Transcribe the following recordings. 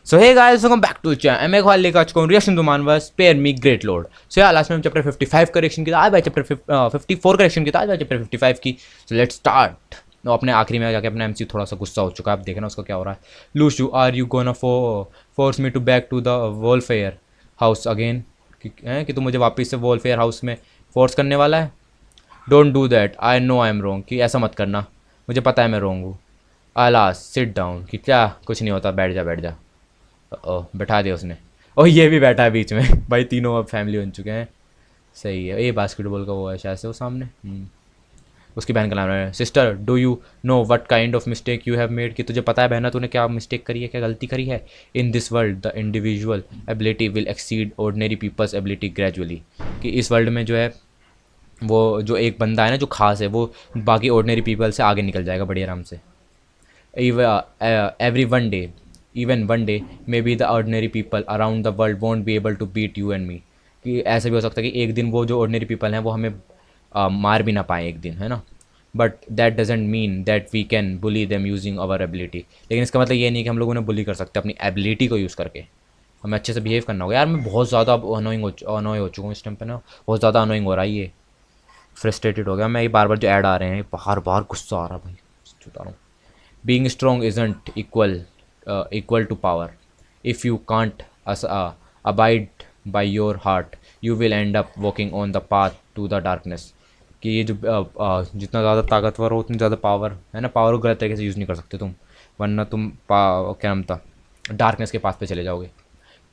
So hey guys, welcome back to the channel. मैं ख्वाल लेकर आ चुका हूँ रिएक्शन टू मानवा स्पेयर मी ग्रेट लॉर्ड. सो यार लास्ट में हम चैप्टर 55 करेक्शन की था, आज भाई चैप्टर 54 करेक्शन की था, आज भाई चैप्टर 55 की. So let's start. तो अपने आखिरी में जाके अपना एमसी थोड़ा सा गुस्सा हो चुका है. आप देखना उसका क्या हो रहा है. Lushu, are you gonna force me to back to the welfare house again? कि तू मुझे वापस से वॉलफेयर हाउस में फोर्स करने वाला है. Don't do that, I know I am wrong. कि ऐसा मत करना, मुझे पता है मैं रॉन्ग हूँ. आलास सिट डाउन. कि क्या कुछ नहीं होता, बैठ जा बैठ जा. ओ बैठा दिया उसने. और ये भी बैठा है बीच में. भाई तीनों अब फैमिली बन चुके हैं. सही है. ये बास्केटबॉल का वो है शायद से वो सामने. उसकी बहन का नाम है. Sister, do you know what kind of mistake you have made? कि तुझे पता है बहना तूने क्या मिस्टेक करी है, क्या गलती करी है. In this world the individual ability will exceed ordinary people's ability gradually. कि इस वर्ल्ड में जो है वो जो एक बंदा है ना जो खास है, वो बाकी ऑर्डिनरी पीपल से आगे निकल जाएगा बड़ी आराम से. Every one day, even one day, maybe the ordinary people around the world won't be able to beat you and me. कि ऐसा भी हो सकता है कि एक दिन वो जो ऑर्डिनरी पीपल हैं वो हमें मार भी ना पाए एक दिन, है ना. But that doesn't mean that we can bully them using our ability. लेकिन इसका मतलब ये नहीं कि हम लोग उन्हें बुली कर सकते अपनी एबिलिटी को यूज़ करके. हमें अच्छे से बिहेव करना होगा. यार मैं बहुत ज़्यादा अब अनोइंग हो चुका हूँ इस टाइम पे ना. बहुत ज़्यादा अनोइंग हो रहा है ये. फ्रस्ट्रेटेड हो गया मैं. ये बार बार जो ऐड आ रहे हैं बार बार गुस्सा आ रहा है भाई. बता रहा हूँ. Being strong isn't equal to power. If you can't abide by your heart, you will end up walking on the path to the darkness. कि ये जो जितना ज़्यादा ताकतवर हो उतनी ज़्यादा पावर है ना, पावर को गलत तरीके से यूज़ नहीं कर सकते तुम, वरना तुम क्या नाम था, डार्कनेस के पास पे चले जाओगे.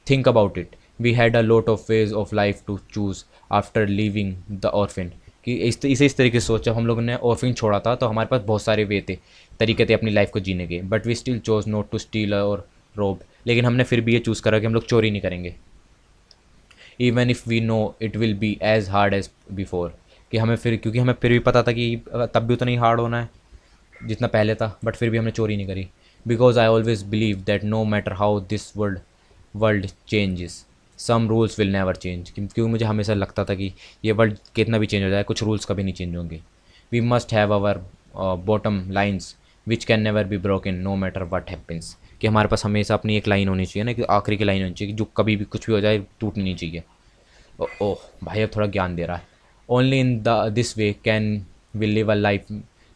Think about it. We had a lot of ways of life to choose after leaving the orphan. कि इस तरीके से सोचा. हम लोगों ने ऑर्फिन छोड़ा था तो हमारे पास बहुत सारे वे थे, तरीके थे अपनी लाइफ को जीने के. But we still chose not to steal or rob. लेकिन हमने फिर भी ये चूज़ करा कि हम लोग चोरी नहीं करेंगे. Even if we know it will be as hard as before. कि हमें फिर, क्योंकि हमें फिर भी पता था कि तब भी उतना ही हार्ड होना है जितना पहले था, बट फिर भी हमने चोरी नहीं करी. Because I always believe that no matter how this world changes, some rules will never change. क्योंकि मुझे हमेशा लगता था कि ये वर्ल्ड कितना भी चेंज हो जाए कुछ रूल्स कभी नहीं चेंज होंगे. We must have our bottom lines which can never be broken no matter what happens. कि हमारे पास हमेशा अपनी एक लाइन होनी चाहिए ना, कि आखिरी की लाइन होनी चाहिए कि जो कभी भी कुछ भी हो जाए टूटनी नहीं चाहिए. ओह भाई अब थोड़ा ज्ञान दे रहा है. Only in this way can we live a life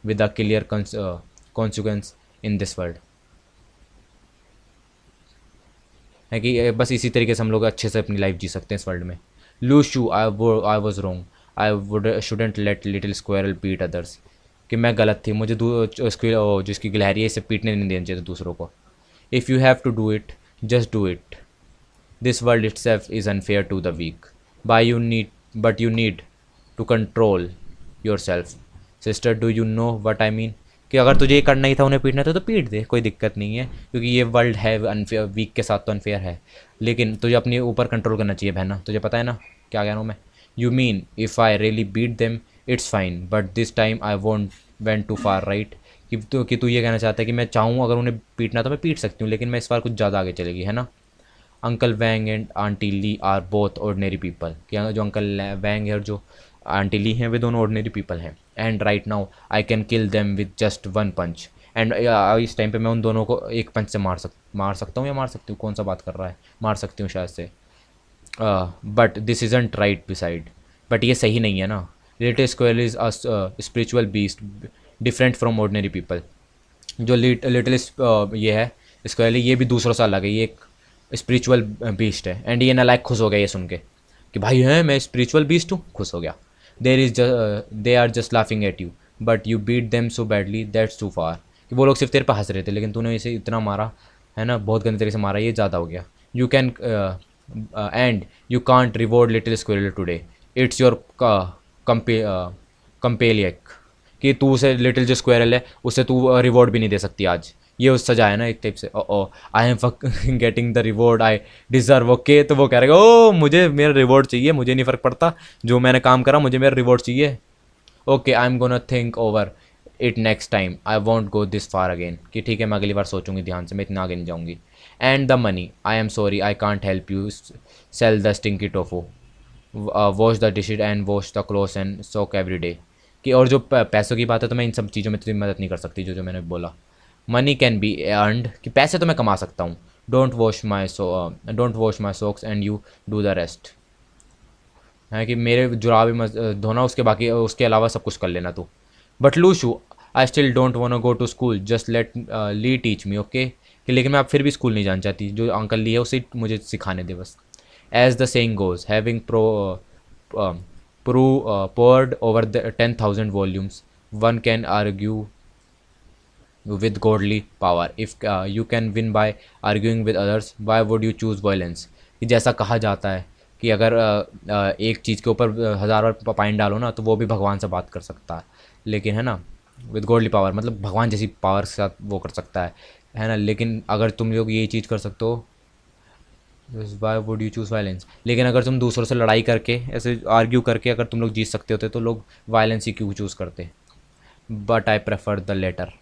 with a clear consequence in this world. है कि बस इसी तरीके से हम लोग अच्छे से अपनी लाइफ जी सकते हैं इस वर्ल्ड में. Lushu, I was wrong. I would shouldn't let little squirrel beat others. कि मैं गलत थी, मुझे जिसकी गिलहरी है इसे पीटने नहीं देना चाहिए दूसरों को. If you have to do it, just do it. This world itself is unfair to the weak. But you need to control yourself. Sister, do you know what I mean? कि अगर तुझे ये करना ही था, उन्हें पीटना था तो पीट दे, कोई दिक्कत नहीं है. क्योंकि ये वर्ल्ड है अनफेयर, वीक के साथ तो अनफेयर है. लेकिन तुझे अपने ऊपर कंट्रोल करना चाहिए बहना. तुझे पता है ना क्या कह रहा हूँ मैं. You mean if I really beat them it's fine, but this time I won't went too far right. कि तू ये कहना चाहता है कि मैं चाहूँ अगर उन्हें पीटना तो मैं पीट सकती हूँ, लेकिन मैं इस बार कुछ ज़्यादा आगे चलेगी, है ना. Uncle Wang and aunty Li are both ordinary people. कि जो अंकल वैंग है और जो आंटी ली हैं वे दोनों ऑर्डिनरी पीपल हैं. And right now I can kill them with just one punch. And इस टाइम पे मैं उन दोनों को एक पंच से मार सकता हूँ या मार सकती हूँ, कौन सा बात कर रहा है, मार सकती हूँ शायद से. But this isn't right beside. But ये सही नहीं है ना. Little square is a spiritual beast different from ordinary people. जो लिटिल ये है स्क्वेयर, ये भी दूसरों से अलग है. ये एक स्पिरिचुअल बीस्ट है. एंड ये नालायक खुश हो गया ये सुन के कि भाई है मैं स्पिरिचुअल बीस्ट हूँ, खुश हो गया. They are just laughing at you but you beat them so badly that's too far. कि वो लोग सिर्फ तेरे पर हंस रहे थे लेकिन तूने इसे इतना मारा है ना, बहुत गंदे तरीके से मारा, ये ज़्यादा हो गया. You can and you can't reward little squirrel today. It's your कंपेलियक. कि तू उसे लिटिल जो स्क्वेरल है उससे तू रिवॉर्ड भी नहीं दे सकती आज. ये उस सजा है ना एक टाइप से. Oh I am getting the reward I deserve. Okay तो वो कह रहेगा ओ मुझे मेरा रिवॉर्ड चाहिए, मुझे नहीं फ़र्क पड़ता जो मैंने काम करा, मुझे मेरा रिवॉर्ड चाहिए. Okay I am gonna think over it next time. I want go this far again. कि ठीक है मैं अगली बार सोचूंगी ध्यान से, मैं इतना आगे नहीं जाऊँगी. And the money, I am sorry I can't help you cell the stinky tofu. Wash the dishes and wash the clothes and soak every day. कि और जो पैसों की बात है तो मैं इन सब चीज़ों में तेरी मदद नहीं कर सकती जो जो मैंने बोला. Money can be earned. कि पैसे तो मैं कमा सकता हूँ. Don't wash my socks and you do the rest, है कि मेरे जुराबे मत धोना, उसके बाकी उसके अलावा सब कुछ कर लेना तू। But Lushu, I still don't want go to school, just let Li teach me, okay, कि लेकिन मैं अब फिर भी स्कूल नहीं जाना चाहती, जो अंकल ली है उसे मुझे सिखाने दे बस। As the saying goes, having poured over the 10,000 volumes, one can argue with godly power. If you can win by arguing with others, why would you choose violence? कि जैसा कहा जाता है कि अगर एक चीज़ के ऊपर हज़ार बार पानी डालो ना तो वो भी भगवान से बात कर सकता है, लेकिन है ना, विद गॉडली पावर मतलब भगवान जैसी पावर के साथ वो कर सकता है ना। लेकिन अगर तुम लोग ये चीज़ कर सकते हो, Y would you choose violence, लेकिन अगर तुम दूसरों से लड़ाई करके ऐसे आर्ग्यू करके अगर तुम लोग जीत सकते होते तो लोग वायलेंस ही क्यों चूज़ करते। But I prefer the latter.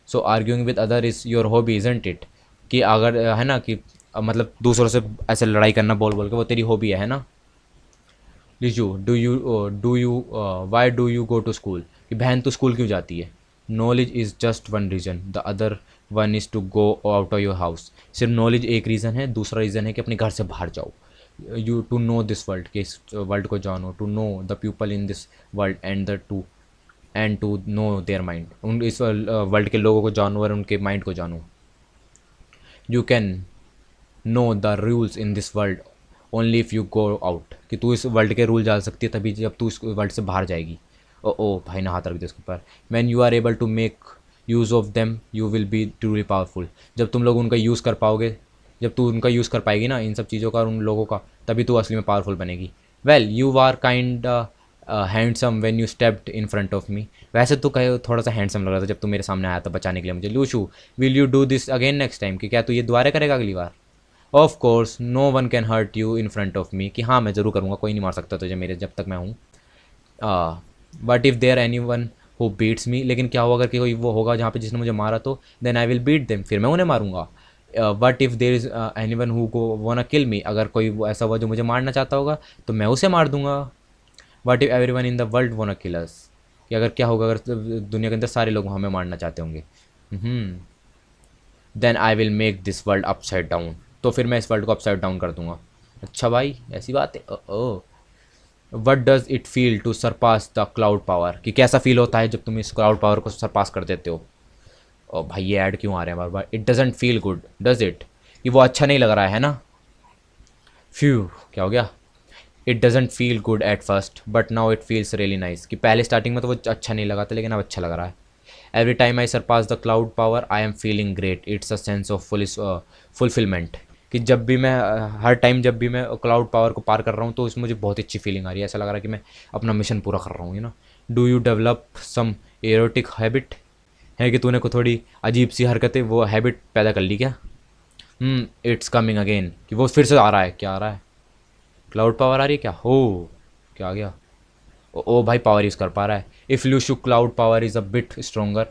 So arguing with other is your hobby isn't it, कि अगर है ना कि मतलब दूसरों से ऐसे लड़ाई करना बोल बोल के वो तेरी हॉबी है ना। Liju, do you why do you go to school, कि बहन तू स्कूल क्यों जाती है। Knowledge is just one reason, the other one is to go out of your house. सिर्फ नॉलेज एक रीज़न है, दूसरा रीज़न है कि अपने घर से बाहर जाओ। You to know this world, कि इस वर्ल्ड को जानो, to know the people in this world and to know their mind, उन इस वर्ल्ड के लोगों को जानो और उनके माइंड को जानो। You can know the rules in this world only if you go out, कि तू इस वर्ल्ड के रूल जान सकती है तभी जब तू इस वर्ल्ड से बाहर जाएगी। ओ भाई ना हाथ रख दे उसके ऊपर। When you are able to make use of them you will be truly powerful, जब तुम लोग उनका यूज़ कर पाओगे, जब तू उनका यूज़ कर पाएगी ना इन सब चीज़ों का और उन लोगों का, तभी तू असली में पावरफुल बनेगी। Well you are kind handsome when you stepped in front of me, वैसे तो कहे थोड़ा सा हैंडसम लग रहा था जब तू मेरे सामने आया था बचाने के लिए मुझे। Lushu, will you do this again next time, कि क्या तू ये दोबारा करेगा अगली बार। Of course no one can hurt you in front of me, कि हाँ मैं ज़रूर करूँगा, कोई नहीं मार सकता तुझे मेरे जब तक मैं हूँ। But if there anyone who beats me, लेकिन क्या होगा अगर कि कोई वो होगा जहाँ पे जिसने मुझे मारा तो then I will beat them, फिर मैं उन्हें मारूंगा। But if there is anyone who go wanna kill मी, अगर कोई वो ऐसा हुआ जो मुझे मारना चाहता होगा तो मैं उसे मार दूंगा। But if every one in the world वाना किल अस, कि अगर क्या होगा अगर दुनिया के अंदर सारे लोग हमें मारना चाहते होंगे, then I will make this world upside down, तो फिर मैं इस वर्ल्ड को अपसाइड डाउन कर दूंगा। अच्छा भाई ऐसी बात है। Oh what does it feel to surpass the cloud power, कि कैसा फील होता है जब तुम इस क्लाउड पावर को सरपास कर देते हो। ओ भाई ये ऐड क्यों आ रहे हैं बार बार। It doesn't feel good does it, कि वो अच्छा नहीं लग रहा है ना। फ्यू क्या हो गया। It doesn't feel good at first but now it feels really nice, कि पहले स्टार्टिंग में तो वो अच्छा नहीं लगा था लेकिन अब अच्छा लग रहा है। Every time I surpass the cloud power I am feeling great, it's a sense of fulfilment, कि जब भी मैं हर टाइम जब भी मैं क्लाउड पावर को पार कर रहा हूँ तो इसमें मुझे बहुत अच्छी फीलिंग आ रही है, ऐसा लग रहा है कि मैं अपना मिशन पूरा कर रहा हूँ, ना। Do you develop some erotic habit, है कि तूने को थोड़ी अजीब सी हरकतें वो हैबिट पैदा कर ली क्या। इट्स कमिंग अगेन, कि वो फिर से आ रहा है, क्या आ रहा है। क्लाउड पावर आ रही है क्या हो, क्या आ गया। ओ भाई पावर यूज़ कर पा रहा है। If Lushu cloud power is a bit stronger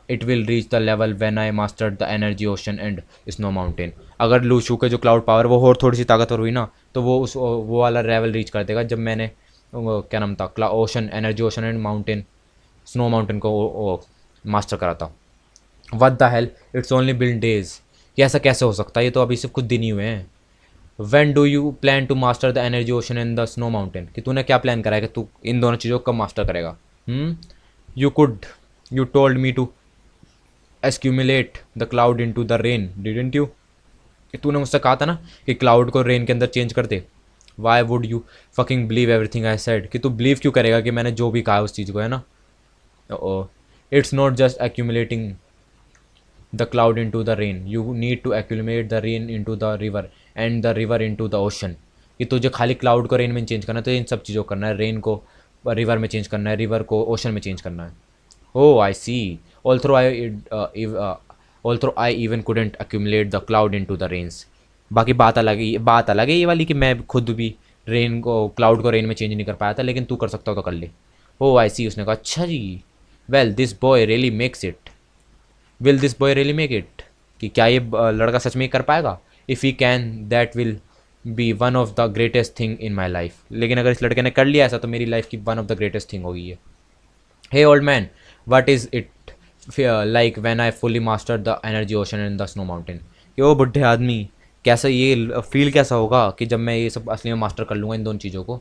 it will reach the level when I master the energy ocean and snow mountain, अगर लूशू के जो क्लाउड पावर वो और थोड़ी सी ताकतवर हुई ना तो वो उस वो वाला लेवल रीच कर देगा जब मैंने वो क्या नाम था ocean energy ocean and mountain snow mountain को मास्टर करा था। What the hell, it's only been days, कि ऐसा कैसे हो सकता है, ये तो अभी सिर्फ कुछ दिन ही हुए हैं। When do you plan to master the energy ocean and the snow mountain, कि तूने क्या प्लान करा है कि तू इन दोनों चीज़ों को कब मास्टर करेगा। You could you told me to accumulate the cloud into the rain didn't you, कि तूने मुझसे कहा था ना कि क्लाउड को रेन के अंदर चेंज कर दे। Why would you fucking believe everything I said, कि तू बिलीव क्यों करेगा कि मैंने जो भी कहा उस चीज़ को, है ना। Oh it's not just accumulating the cloud into the rain, you need to accumulate the rain into the river and the river into the ocean, कि तुझे खाली क्लाउड को रेन में चेंज करना है तो इन सब चीज़ों को करना है, रेन को रिवर में चेंज करना है, रिवर को ओशन में चेंज करना है। Oh I see, although I even couldn't accumulate the cloud into the rains, बाकी बात अलग है ये वाली कि मैं खुद भी रेन को क्लाउड को रेन में चेंज नहीं कर पाया था, लेकिन तू कर सकता हो तो कर ले। ओ आई सी, उसने कहा अच्छा जी। Well this boy really makes it, will this boy really make it, कि क्या ये लड़का सच में कर पाएगा। If he can that will be one of the greatest thing in my life, लेकिन अगर इस लड़के ने कर लिया ऐसा तो मेरी लाइफ की one of the greatest thing होगी ये। Hey old man, what is it like when I fully master the energy ocean and the snow mountain, कि ओ बुढ़े आदमी, कैसा ये फील कैसा होगा कि जब मैं ये सब असली में मास्टर कर लूँगा इन दोनों चीज़ों को।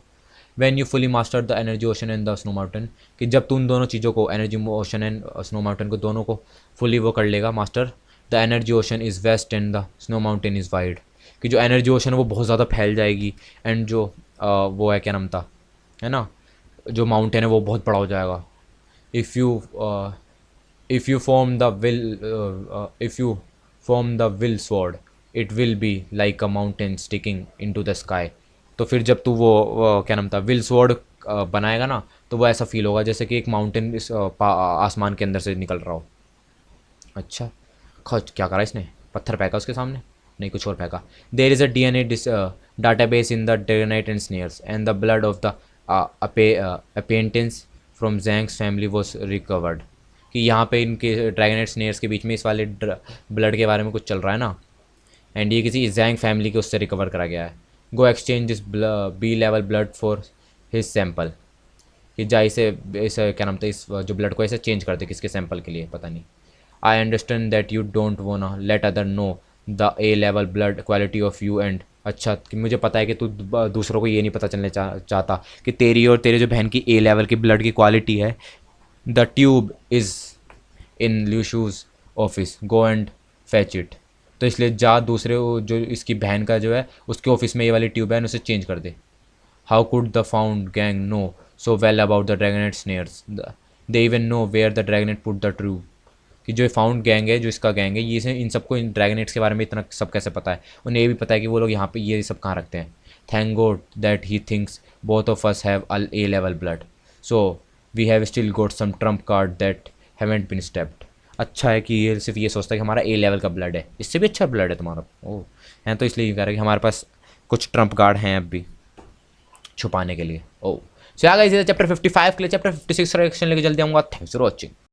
When you fully master the energy ocean and the snow mountain, कि जब तू उन दोनों चीज़ों को, energy ocean and snow mountain को, दोनों को फुली वो कर लेगा master. The energy ocean is vast and the snow mountain is wide, कि जो एनर्जी ओशन है वो बहुत ज़्यादा फैल जाएगी, एंड जो वो है क्या नाम था, है ना, जो माउंटेन है वो बहुत बड़ा हो जाएगा। If you if you form the will if you form the will sword, it will be like a mountain sticking into the sky। तो फिर जब तू वो क्या नाम था, विल स्वॉर्ड बनाएगा ना, तो वो ऐसा फील होगा जैसे कि एक माउंटेन इस आसमान के अंदर से निकल रहा हो। अच्छा, खच क्या करा इसने, पत्थर फेंका उसके सामने, नहीं कुछ और फेंका। There is a DNA data base in the dragonite and snares and the blood of the apprentices from Jenks family was recovered, कि यहाँ पे इनके ड्रैगनाइट स्नेयर्स के बीच में इस वाले ब्लड के बारे में कुछ चल रहा है ना, एंड ये किसी जैंग फैमिली के उससे रिकवर करा गया है। Go exchange this B level blood for his sample, कि जा इसे क्या नाम था, इस जो ब्लड को ऐसे चेंज कर दे किसके सैंपल के लिए पता नहीं। I understand that you don't वांना let other know the A level blood quality of you and, अच्छा कि मुझे पता है कि तू दूसरों को ये नहीं पता चलने चाहता कि तेरी और तेरे जो बहन की ए लेवल की ब्लड की क्वालिटी है। The tube is in Lushu's office, go and fetch it, तो इसलिए जा दूसरे जो इसकी बहन का जो है उसके ऑफिस में ये वाली ट्यूब है, उसे चेंज कर दे। How could the found gang know so well about the dragnet snares, they even know where the dragnet put the tube, कि जो फाउंड गैंग है, जो इसका गैंग है, ये इसे इन सबको इन ड्रैगनेट्स के बारे में इतना सब कैसे पता है, उन्हें ये भी पता है कि वो लोग यहाँ पे ये सब कहाँ रखते हैं। Thank God that he thinks both of us have a A level blood, so we have still got some trump card that haven't been stepped. अच्छा है कि ये सिर्फ ये सोचता है कि हमारा ए लेवल का ब्लड है, इससे भी अच्छा ब्लड है तुम्हारा, ओह है, तो इसलिए ये कह रहा है कि हमारे पास कुछ ट्रम्प कार्ड हैं अब भी छुपाने के लिए। ओह, सो आ गई चैप्टर 55 के लिए। चैप्टर 56 का रिएक्शन लेके जल्दी आऊँगा। Thanks for watching.